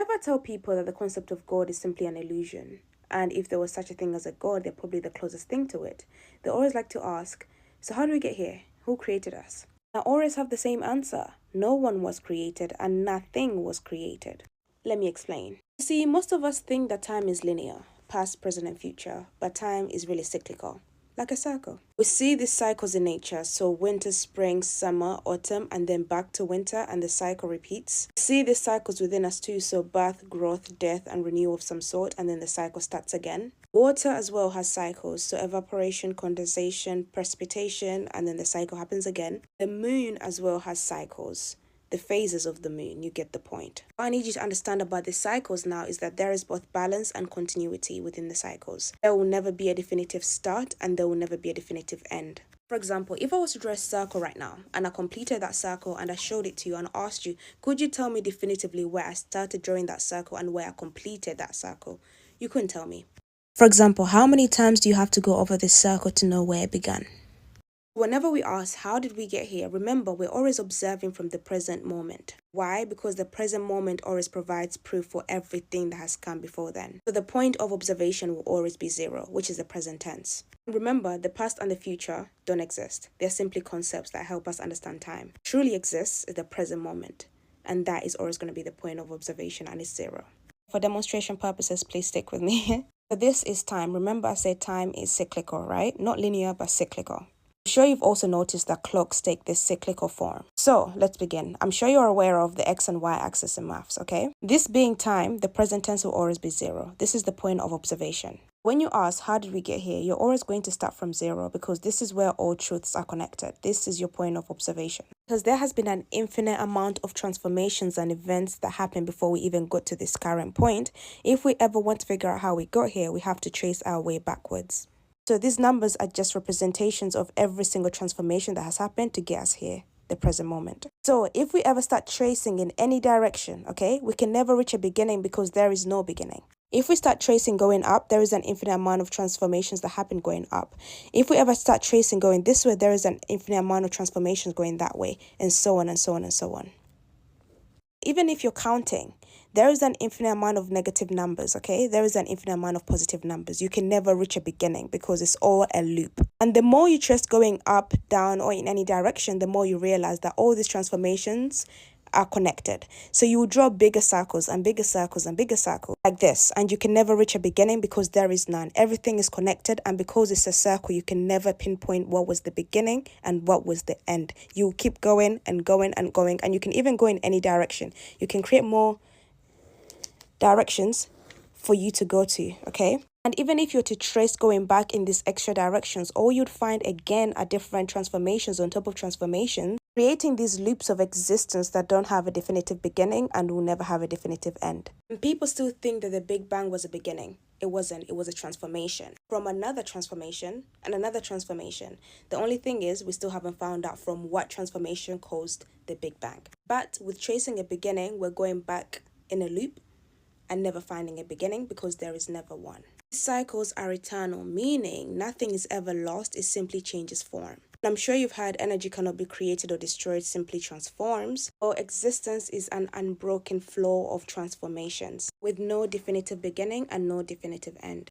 Never tell people that the concept of God is simply an illusion, and if there was such a thing as a God, they're probably the closest thing to it. They always like to ask, so how do we get here? Who created us? I always have the same answer. No one was created and nothing was created. Let me explain. You see, most of us think that time is linear, past, present, and future, but time is really cyclical, like a circle. We see these cycles in nature, so winter, spring, summer, autumn, and then back to winter, and the cycle repeats. We see these cycles within us too, so birth, growth, death, and renewal of some sort, and then the cycle starts again. Water as well has cycles, so evaporation, condensation, precipitation, and then the cycle happens again. The moon as well has cycles. The phases of the moon, you get the point. What I need you to understand about the cycles now is that there is both balance and continuity within the cycles. There will never be a definitive start and there will never be a definitive end. For example, if I was to draw a circle right now and I completed that circle and I showed it to you and asked you, could you tell me definitively where I started drawing that circle and where I completed that circle? You couldn't tell me. For example, how many times do you have to go over this circle to know where it began? Whenever we ask, how did we get here? Remember, we're always observing from the present moment. Why? Because the present moment always provides proof for everything that has come before then. So the point of observation will always be zero, which is the present tense. Remember, the past and the future don't exist. They're simply concepts that help us understand time. Truly exists is the present moment. And that is always going to be the point of observation, and it's zero. For demonstration purposes, please stick with me. So this is time. Remember, I said time is cyclical, right? Not linear, but cyclical. I'm sure you've also noticed that clocks take this cyclical form. So let's begin. I'm sure you're aware of the X and Y axis in maths, okay? This being time, the present tense will always be zero. This is the point of observation. When you ask, how did we get here? You're always going to start from zero because this is where all truths are connected. This is your point of observation. Because there has been an infinite amount of transformations and events that happened before we even got to this current point. If we ever want to figure out how we got here, we have to trace our way backwards. So these numbers are just representations of every single transformation that has happened to get us here, the present moment. So if we ever start tracing in any direction, okay, we can never reach a beginning because there is no beginning. If we start tracing going up, there is an infinite amount of transformations that happen going up. If we ever start tracing going this way, there is an infinite amount of transformations going that way, and so on and so on and so on. Even if you're counting, there is an infinite amount of negative numbers, okay? There is an infinite amount of positive numbers. You can never reach a beginning because it's all a loop. And the more you trace going up, down, or in any direction, the more you realize that all these transformations are connected. So you will draw bigger circles and bigger circles and bigger circles like this, and you can never reach a beginning because there is none. Everything is connected, and because it's a circle, you can never pinpoint what was the beginning and what was the end. You keep going and going and going, and you can even go in any direction. You can create more directions for you to go to, okay? And even if you're to trace going back in these extra directions, all you'd find again are different transformations on top of transformations, creating these loops of existence that don't have a definitive beginning and will never have a definitive end. And people still think that the Big Bang was a beginning. It wasn't. It was a transformation from another transformation and another transformation. The only thing is we still haven't found out from what transformation caused the Big Bang. But with tracing a beginning, we're going back in a loop and never finding a beginning because there is never one. These cycles are eternal, meaning nothing is ever lost, it simply changes form. I'm sure you've heard energy cannot be created or destroyed, simply transforms. Or existence is an unbroken flow of transformations with no definitive beginning and no definitive end.